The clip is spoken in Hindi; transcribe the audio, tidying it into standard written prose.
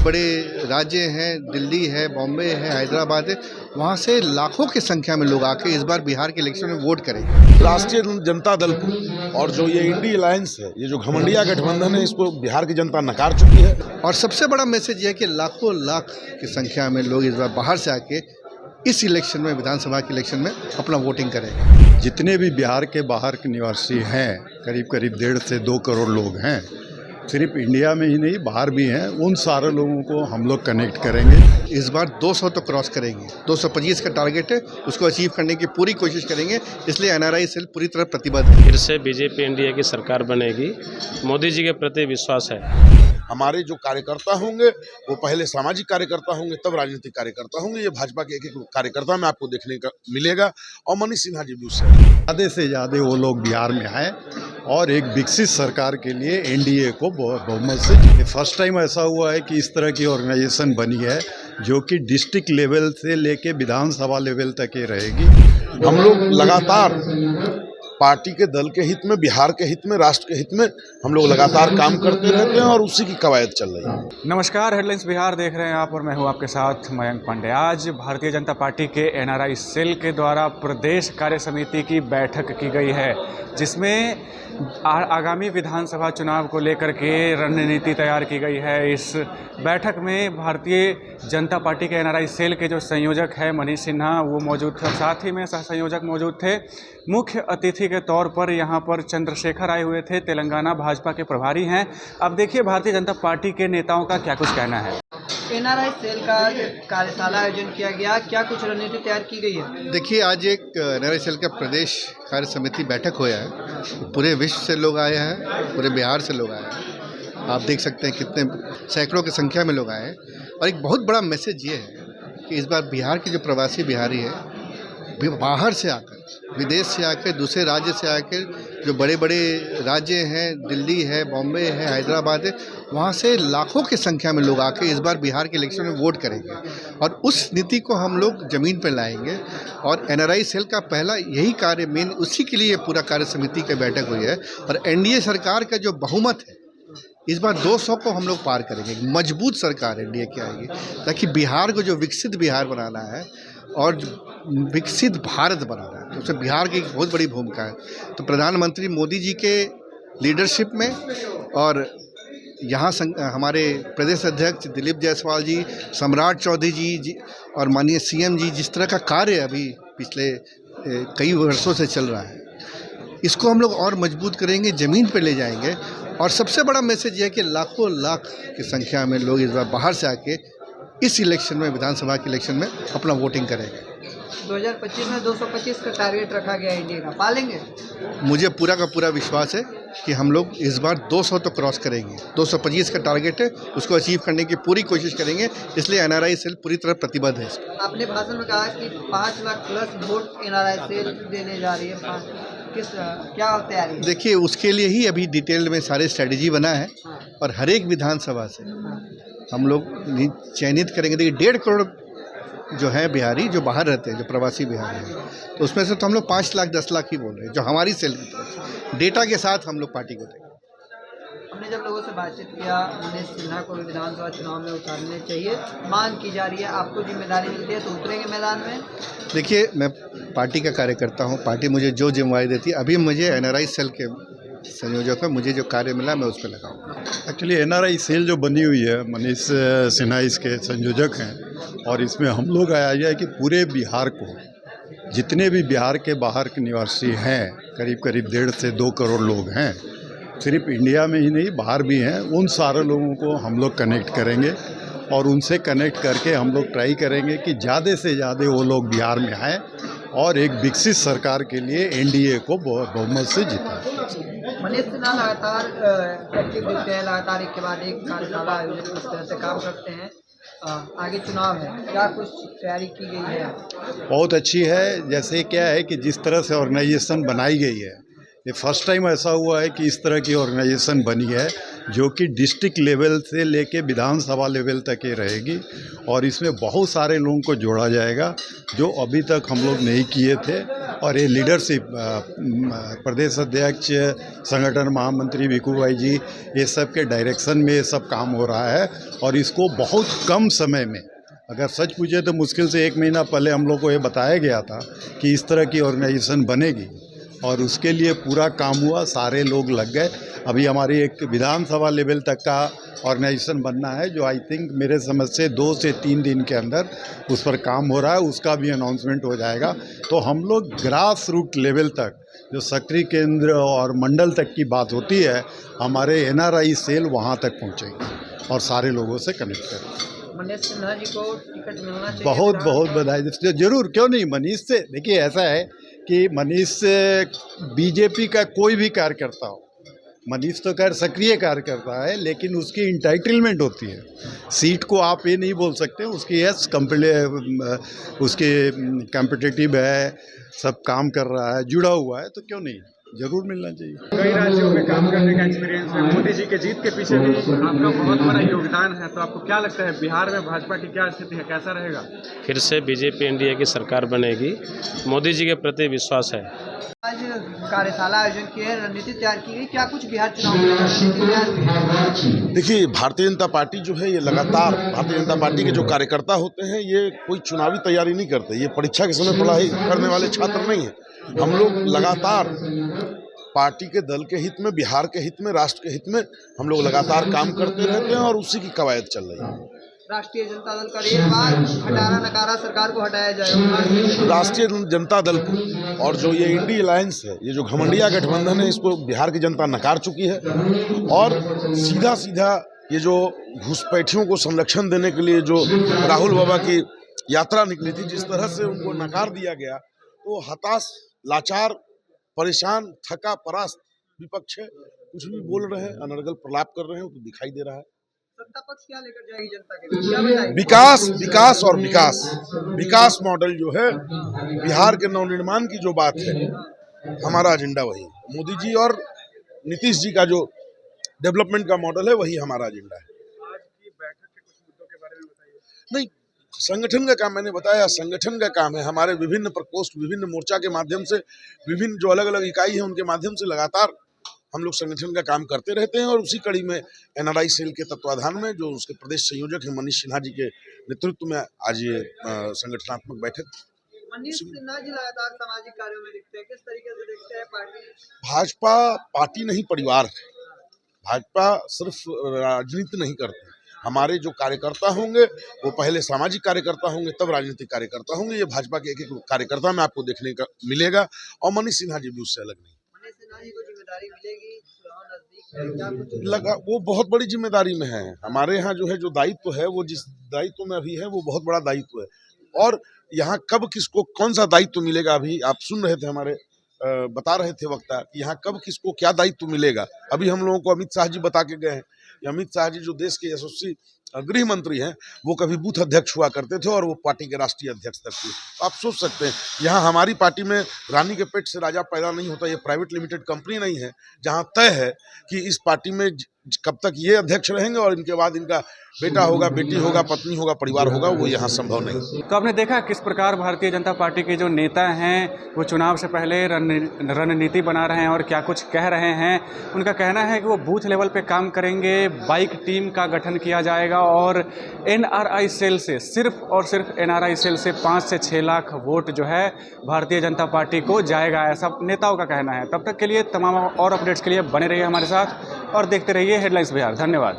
बड़े राज्य हैं, दिल्ली है, बॉम्बे है, हैदराबाद है, वहाँ से लाखों की संख्या में लोग आके इस बार बिहार के इलेक्शन में वोट करेंगे। राष्ट्रीय जनता दल को और जो ये इंडी अलायंस है, ये जो घमंडिया गठबंधन है, इसको बिहार की जनता नकार चुकी है। और सबसे बड़ा मैसेज यह है कि लाखों लाख की संख्या में लोग इस बार बाहर से आके इस इलेक्शन में, विधानसभा के इलेक्शन में अपना वोटिंग करेंगे। जितने भी बिहार के बाहर के निवासी हैं, करीब करीब 1.5 से 2 करोड़ लोग हैं, सिर्फ इंडिया में ही नहीं बाहर भी हैं, उन सारे लोगों को हम लोग कनेक्ट करेंगे। इस बार 200 तो क्रॉस करेंगे, 225 का टारगेट है, उसको अचीव करने की पूरी कोशिश करेंगे। इसलिए एनआरआई सेल पूरी तरह प्रतिबद्ध है। फिर से बीजेपी एनडीए की सरकार बनेगी, मोदी जी के प्रति विश्वास है। हमारे जो कार्यकर्ता होंगे वो पहले सामाजिक कार्यकर्ता होंगे, तब राजनीतिक कार्यकर्ता होंगे। ये भाजपा के एक एक कार्यकर्ता में आपको देखने का मिलेगा। और मनीष सिन्हा जी दूसरे ज़्यादा से ज़्यादा वो लोग बिहार में आए और एक विकसित सरकार के लिए एनडीए को बहुमत से जीते। फर्स्ट टाइम ऐसा हुआ है कि इस तरह की ऑर्गेनाइजेशन बनी है जो कि डिस्ट्रिक्ट लेवल से लेके विधानसभा लेवल तक ही रहेगी। हम लोग लगातार पार्टी के दल के हित में, बिहार के हित में, राष्ट्र के हित में हम लोग लगातार काम करते रहते हैं और उसी की कवायद चल रही है। नमस्कार, हेडलाइंस बिहार देख रहे हैं आप और मैं हूं आपके साथ मयंक पांडे। आज भारतीय जनता पार्टी के एनआरआई सेल के द्वारा प्रदेश कार्य समिति की बैठक की गई है, जिसमें आगामी विधानसभा चुनाव को लेकर के रणनीति तैयार की गई है। इस बैठक में भारतीय जनता पार्टी के एनआरआई सेल के जो संयोजक है मनीष सिन्हा, वो मौजूद थे। साथ ही में सह संयोजक मौजूद थे। मुख्य अतिथि के तौर पर यहाँ पर चंद्रशेखर आए हुए थे, तेलंगाना भाजपा के प्रभारी हैं। अब देखिए भारतीय जनता पार्टी के नेताओं का क्या कुछ कहना है। एनआरआई सेल का कार्यशाला आयोजन किया गया, क्या कुछ रणनीति तैयार की गई है? देखिए, आज एक एनआरआई सेल का प्रदेश कार्य समिति बैठक हुआ है। पूरे विश्व से लोग आए हैं, पूरे बिहार से लोग आए हैं। आप देख सकते हैं कितने सैकड़ों की संख्या में लोग आए हैं। और एक बहुत बड़ा मैसेज ये है कि इस बार बिहार के जो प्रवासी बिहारी है, बाहर से आकर, विदेश से आकर, दूसरे राज्य से आकर, जो बड़े बड़े राज्य हैं, दिल्ली है, बॉम्बे है, हैदराबाद है, वहाँ से लाखों की संख्या में लोग आके इस बार बिहार के इलेक्शन में वोट करेंगे। और उस नीति को हम लोग ज़मीन पर लाएंगे। और एनआरआई सेल का पहला यही कार्य, मेन उसी के लिए पूरा कार्य समिति की बैठक हुई है। और एनडीए सरकार का जो बहुमत है, इस बार 200 को हम लोग पार करेंगे। मजबूत सरकार एनडीए की आएगी, ताकि बिहार को जो विकसित बिहार बनाना है और विकसित भारत बनाना है, तो उसमें बिहार की एक बहुत बड़ी भूमिका है। तो प्रधानमंत्री मोदी जी के लीडरशिप में और यहाँ हमारे प्रदेश अध्यक्ष दिलीप जायसवाल जी, सम्राट चौधरी जी और माननीय सीएम जी, जिस तरह का कार्य अभी पिछले कई वर्षों से चल रहा है, इसको हम लोग और मजबूत करेंगे, ज़मीन पर ले जाएंगे। और सबसे बड़ा मैसेज यह है कि लाखों लाख की संख्या में लोग इस बार बाहर से आके इस इलेक्शन में, विधानसभा के इलेक्शन में अपना वोटिंग करेंगे। 2025 में 225 का टारगेट रखा गया है, इंडिया का पालेंगे? मुझे पूरा का पूरा विश्वास है कि हम लोग इस बार 200 तो क्रॉस करेंगे। 225 का टारगेट है, उसको अचीव करने की पूरी कोशिश करेंगे। इसलिए एनआरआई सेल पूरी तरह प्रतिबद्ध है। आपने भाषण में कहा कि 5 lakh plus vote NRI cell देने जा रही है। क्या तैयारी है? देखिए, उसके लिए ही अभी डिटेल में सारे स्ट्रेटजी बना है। और हर एक विधानसभा से हम लोग चयनित करेंगे। देखिए, 1.5 करोड़ जो है बिहारी, जो बाहर रहते हैं, जो प्रवासी बिहारी हैं, तो उसमें से तो हम लोग 5 लाख 10 लाख ही बोल रहे हैं, जो हमारी सेल की तरफ से डेटा के साथ हम लोग पार्टी को देंगे। हमने जब लोगों से बातचीत किया, मनीष सिन्हा को भी विधानसभा चुनाव में उतारने चाहिए, मांग की जा रही है। आपको जिम्मेदारी मिलती है तो उतरेंगे मैदान में? देखिए, मैं पार्टी का कार्यकर्ता हूँ, पार्टी मुझे जो जिम्मेदारी देती है, अभी मुझे एनआरआई सेल के संयोजक है, मुझे जो कार्य मिला मैं उस पर लगाऊंगा। एक्चुअली एनआरआई सेल जो बनी हुई है, मनीष सिन्हा इसके संयोजक हैं। और इसमें हम लोग आया है कि पूरे बिहार को, जितने भी बिहार के बाहर के निवासी हैं, करीब करीब 1.5 से 2 करोड़ लोग हैं, सिर्फ इंडिया में ही नहीं बाहर भी हैं, उन सारे लोगों को हम लोग कनेक्ट करेंगे। और उनसे कनेक्ट करके हम लोग ट्राई करेंगे कि ज़्यादा से ज़्यादा वो लोग बिहार में आए और एक विकसित सरकार के लिए एनडीए को बहुमत से जीता। मनीष सिन्हा लगातार एक्टिव दिखते हैं, लगातार एक के बाद एक कार्यशाला आयोजन इस तरह से काम करते हैं। आगे चुनाव है, क्या कुछ तैयारी की गई है? बहुत अच्छी है। जैसे क्या है कि जिस तरह से ऑर्गेनाइजेशन बनाई गई है, ये फर्स्ट टाइम ऐसा हुआ है कि इस तरह की ऑर्गेनाइजेशन बनी है जो कि डिस्ट्रिक्ट लेवल से लेके विधानसभा लेवल तक ही रहेगी और इसमें बहुत सारे लोगों को जोड़ा जाएगा जो अभी तक हम लोग नहीं किए थे। और ये लीडरशिप प्रदेश अध्यक्ष, संगठन महामंत्री भिखू भाई जी, ये सब के डायरेक्शन में ये सब काम हो रहा है और इसको बहुत कम समय में, अगर सच पूछे तो मुश्किल से 1 महीना पहले हम लोग को ये बताया गया था कि इस तरह की ऑर्गेनाइजेशन बनेगी और उसके लिए पूरा काम हुआ, सारे लोग लग गए। अभी हमारी एक विधानसभा लेवल तक का ऑर्गेनाइजेशन बनना है जो आई थिंक मेरे समझ से 2 से 3 दिन के अंदर उस पर काम हो रहा है, उसका भी अनाउंसमेंट हो जाएगा। तो हम लोग ग्रास रूट लेवल तक, जो सक्रिय केंद्र और मंडल तक की बात होती है, हमारे NRI सेल वहाँ तक पहुँचेंगे और सारे लोगों से कनेक्ट करेंगे। मनीष सिन्हा जी को टिकट मिलना चाहिए। बहुत बहुत बधाई। जरूर, क्यों नहीं। मनीष से देखिए, ऐसा है कि मनीष बीजेपी का कोई भी कार्यकर्ता हो, मनीष तो खैर सक्रिय कार्यकर्ता है, लेकिन उसकी इंटाइटलमेंट होती है सीट को। आप ये नहीं बोल सकते उसकी यस उसके कॉम्पिटिटिव है, सब काम कर रहा है, जुड़ा हुआ है, तो क्यों नहीं, जरूर मिलना चाहिए। कई राज्यों में काम करने का एक्सपीरियंस है, मोदी जी के जीत के पीछे भी आपका बहुत बड़ा योगदान है, तो आपको क्या लगता है बिहार में भाजपा की क्या स्थिति है, कैसा रहेगा? फिर से बीजेपी एनडीए की सरकार बनेगी, मोदी जी के प्रति विश्वास है। आज कार्यशाला आयोजन किए हैं, रणनीति तैयार की गई, क्या कुछ बिहार चुनाव में रणनीति तैयार? देखिए, भारतीय जनता पार्टी जो है ये लगातार, भारतीय जनता पार्टी के जो कार्यकर्ता होते हैं ये कोई चुनावी तैयारी नहीं करते, ये परीक्षा के समय पढ़ाई करने वाले छात्र नहीं है। हम लोग लगातार पार्टी के दल के हित में, बिहार के हित में, राष्ट्र के हित में हम लोग लगातार काम करते रहते हैं और उसी की कवायद चल रही है। राष्ट्रीय जनता दल का एक बार हटाना नकारा सरकार को हटाया जाए। राष्ट्रीय जनता दल को और जो ये इंडी अलायंस है, ये जो घमंडिया गठबंधन है, इसको बिहार की जनता नकार चुकी है और सीधा सीधा ये जो घुसपैठियों को संरक्षण देने के लिए जो राहुल बाबा की यात्रा निकली थी, जिस तरह से उनको नकार दिया गया, तो हताश, लाचार, परेशान, थका परास्त विपक्ष है, कुछ भी बोल रहे हैं, अनर्गल प्रलाप कर रहे हैं, तो दिखाई दे रहा है। सत्ता पक्ष क्या लेकर जाएगी जनता के बीच, क्या बताएगी? विकास, विकास और विकास। विकास मॉडल जो है, बिहार के नवनिर्माण की जो बात है, हमारा एजेंडा वही है। मोदी जी और नीतीश जी का जो डेवलपमेंट का मॉडल है, वही हमारा एजेंडा है। आज की बैठक के कुछ मुद्दों के बारे में बताइए। नहीं, संगठन का काम, मैंने बताया संगठन का काम है। हमारे विभिन्न प्रकोष्ठ, विभिन्न मोर्चा के माध्यम से, विभिन्न जो अलग अलग इकाई है उनके माध्यम से लगातार हम लोग संगठन का काम करते रहते हैं और उसी कड़ी में NRI सेल के तत्वाधान में जो उसके प्रदेश संयोजक हैं मनीष सिन्हा जी के नेतृत्व में आज ये संगठनात्मक बैठक। मनीष सिन्हा जी लगातार सामाजिक कार्यों में दिखते हैं, किस तरीके से देखते हैं पार्टी? भाजपा पार्टी नहीं, परिवार है। भाजपा सिर्फ राजनीति नहीं करती। हमारे जो कार्यकर्ता होंगे वो पहले सामाजिक कार्यकर्ता होंगे, तब राजनीतिक कार्यकर्ता होंगे। ये भाजपा के एक एक कार्यकर्ता में आपको देखने का मिलेगा और मनीष सिन्हा जी भी उससे अलग नहीं। मनीष सिन्हा जी को जिम्मेदारी मिलेगी, चुनाव नजदीक है, क्या कुछ लगा? वो बहुत बड़ी जिम्मेदारी में है। हमारे यहाँ जो है, जो दायित्व है, वो जिस दायित्व में अभी है वो बहुत बड़ा दायित्व है और यहाँ कब किसको कौन सा दायित्व मिलेगा, अभी आप सुन रहे थे, हमारे बता रहे थे वक्ता कि यहाँ कब किसको क्या दायित्व मिलेगा। अभी हम लोगों को अमित शाह जी बता के गए हैं। अमित शाह जी जो देश के यशस्वी गृह मंत्री हैं, वो कभी बूथ अध्यक्ष हुआ करते थे और वो पार्टी के राष्ट्रीय अध्यक्ष तक थे। तो आप सोच सकते हैं, यहाँ हमारी पार्टी में रानी के पेट से राजा पैदा नहीं होता। ये प्राइवेट लिमिटेड कंपनी नहीं है जहाँ तय है कि इस पार्टी में कब तक ये अध्यक्ष रहेंगे और इनके बाद इनका बेटा होगा, बेटी होगा, पत्नी होगा, परिवार होगा, वो यहाँ संभव नहीं। तो आपने देखा किस प्रकार भारतीय जनता पार्टी के जो नेता हैं वो चुनाव से पहले रणनीति बना रहे हैं और क्या कुछ कह रहे हैं। उनका कहना है कि वो बूथ लेवल पे काम करेंगे, बाइक टीम का गठन किया जाएगा और NRI सेल से, सिर्फ और सिर्फ NRI सेल से 5 से 6 लाख वोट जो है भारतीय जनता पार्टी को जाएगा, ऐसा नेताओं का कहना है। तब तक के लिए तमाम और अपडेट्स के लिए बने रहिए हमारे साथ और देखते रहिए हेडलाइंस बिहार। धन्यवाद।